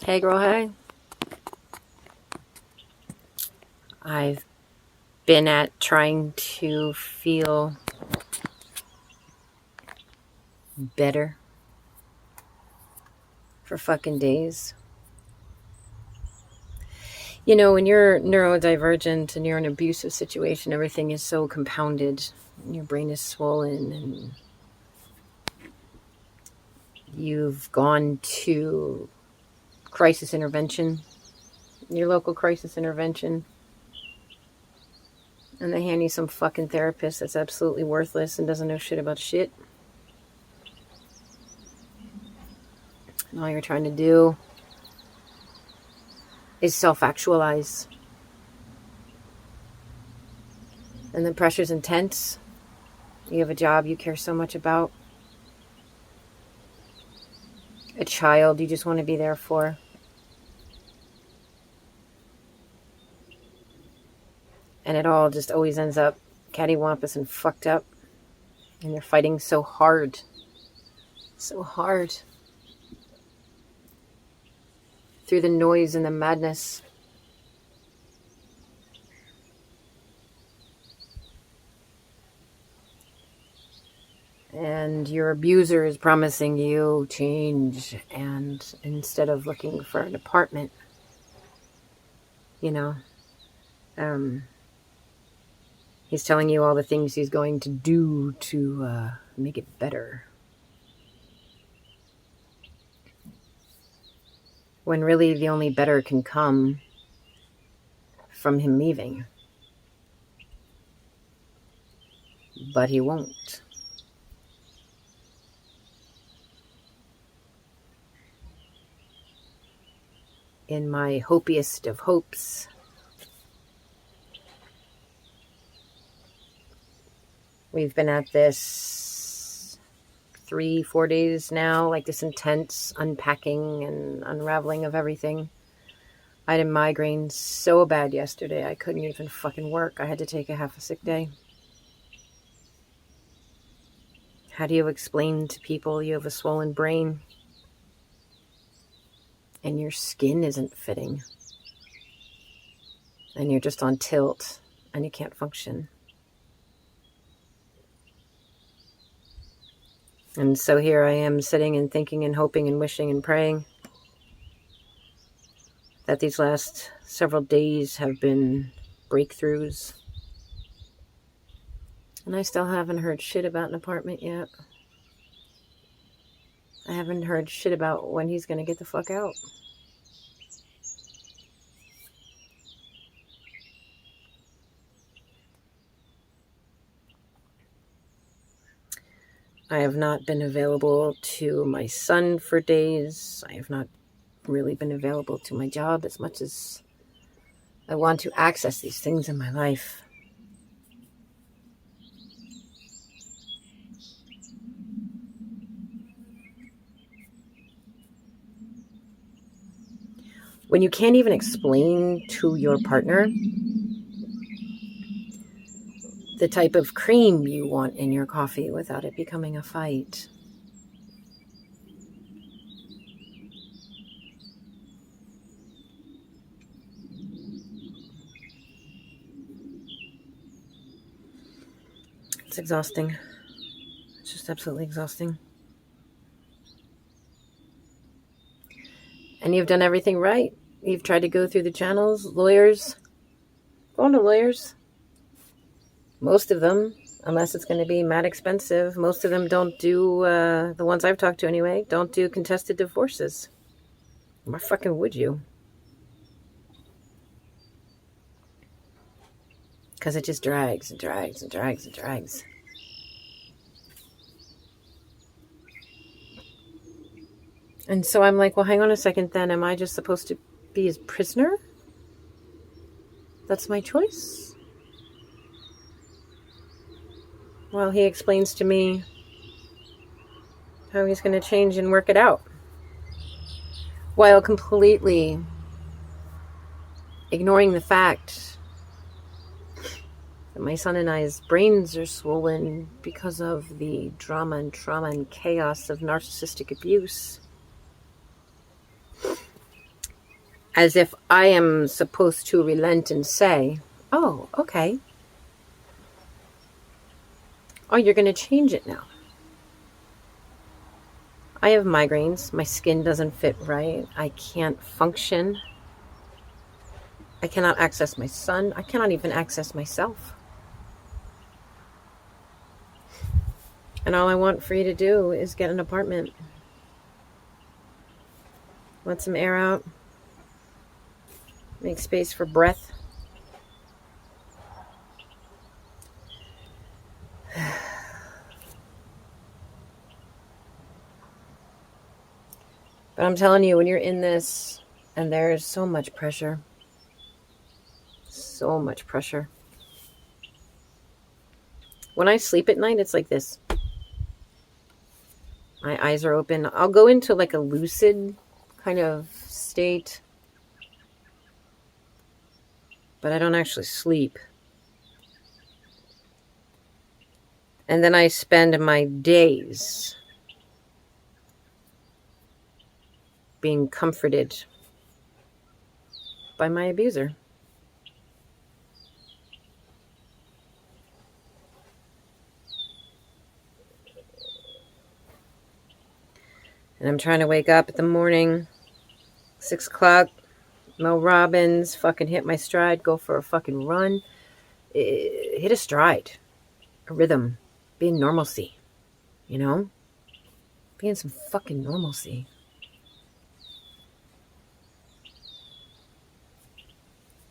Hey girl, hey. I've been at trying to feel better for fucking days. You know, when you're neurodivergent and you're in an abusive situation, everything is so compounded. Your brain is swollen and you've gone to crisis intervention, your local crisis intervention, and they hand you some fucking therapist that's absolutely worthless and doesn't know shit about shit. And all you're trying to do is self-actualize. And the pressure's intense. You have a job you care so much about. A child you just want to be there for. And it all just always ends up cattywampus and fucked up. And you're fighting so hard. So hard. Through the noise and the madness. And your abuser is promising you change. And instead of looking for an apartment, he's telling you all the things he's going to do to make it better. When really the only better can come from him leaving. But he won't. In my hopiest of hopes, we've been at this 3-4 days now, like this intense unpacking and unraveling of everything. I had a migraine so bad yesterday, I couldn't even fucking work. I had to take a half a sick day. How do you explain to people you have a swollen brain and your skin isn't fitting and you're just on tilt and you can't function? And so here I am sitting and thinking and hoping and wishing and praying that these last several days have been breakthroughs. And I still haven't heard shit about an apartment yet. I haven't heard shit about when he's going to get the fuck out. I have not been available to my son for days. I have not really been available to my job as much as I want to access these things in my life. When you can't even explain to your partner the type of cream you want in your coffee without it becoming a fight. It's exhausting. It's just absolutely exhausting. And you've done everything right. You've tried to go through the channels, lawyers. Go on to lawyers. Most of them, unless it's going to be mad expensive, most of them don't do, the ones I've talked to anyway, don't do contested divorces. Why fucking would you? Because it just drags and drags and drags and drags. And so I'm like, well, hang on a second then. Am I just supposed to be his prisoner? That's my choice? Well, he explains to me how he's going to change and work it out, while completely ignoring the fact that my son and I's brains are swollen because of the drama and trauma and chaos of narcissistic abuse. as if I am supposed to relent and say, oh, okay. Oh, you're going to change it now. I have migraines. My skin doesn't fit right. I can't function. I cannot access my son. I cannot even access myself. And all I want for you to do is get an apartment. Let some air out. Make space for breath. But I'm telling you, when you're in this, and there's so much pressure. So much pressure. When I sleep at night, it's like this. My eyes are open. I'll go into like a lucid kind of state. But I don't actually sleep. And then I spend my days being comforted by my abuser. And I'm trying to wake up in the morning, 6 o'clock, Mel Robbins, fucking hit my stride, go for a fucking run. Hit a stride, a rhythm, be in normalcy, you know? Be in some fucking normalcy.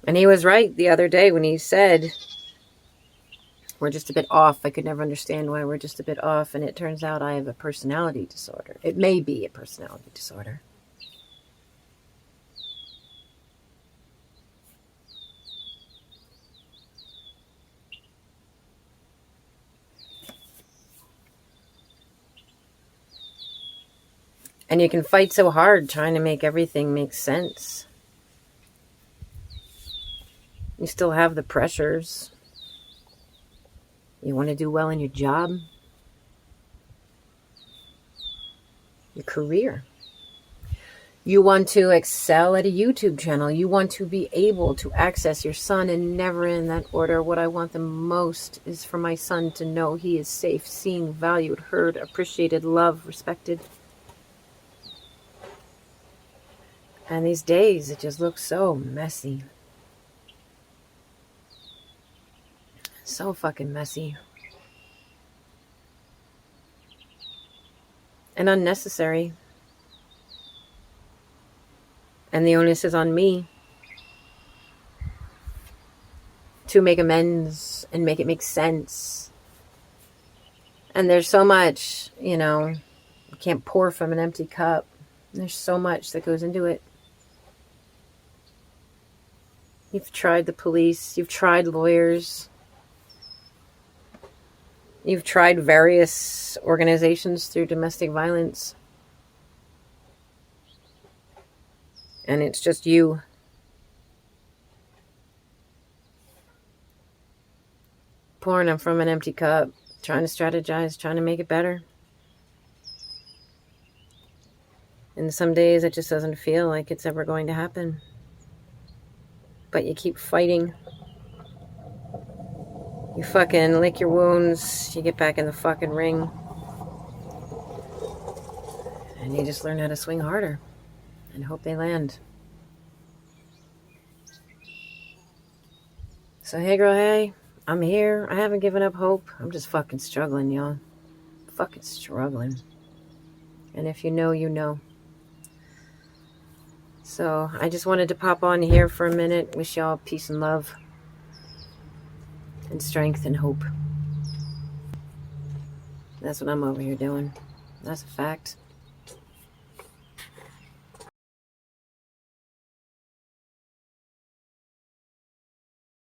And he was right the other day when he said, we're just a bit off. I could never understand why we're just a bit off. And it turns out I have a personality disorder. It may be a personality disorder. And you can fight so hard trying to make everything make sense. You still have the pressures. You want to do well in your job, your career. You want to excel at a YouTube channel. You want to be able to access your son, and never in that order. What I want the most is for my son to know he is safe, seen, valued, heard, appreciated, loved, respected. And these days, it just looks so messy. So fucking messy. And unnecessary. And the onus is on me to make amends and make it make sense. And there's so much, you can't pour from an empty cup. There's so much that goes into it. You've tried the police. You've tried lawyers. You've tried various organizations through domestic violence. And it's just you. Pouring them from an empty cup. Trying to strategize. Trying to make it better. And some days it just doesn't feel like it's ever going to happen. But you keep fighting. You fucking lick your wounds. You get back in the fucking ring. And you just learn how to swing harder. And hope they land. So hey girl, hey. I'm here. I haven't given up hope. I'm just fucking struggling, y'all. Fucking struggling. And if you know, you know. So I just wanted to pop on here for a minute. Wish y'all peace and love. And strength and hope. That's what I'm over here doing. That's a fact.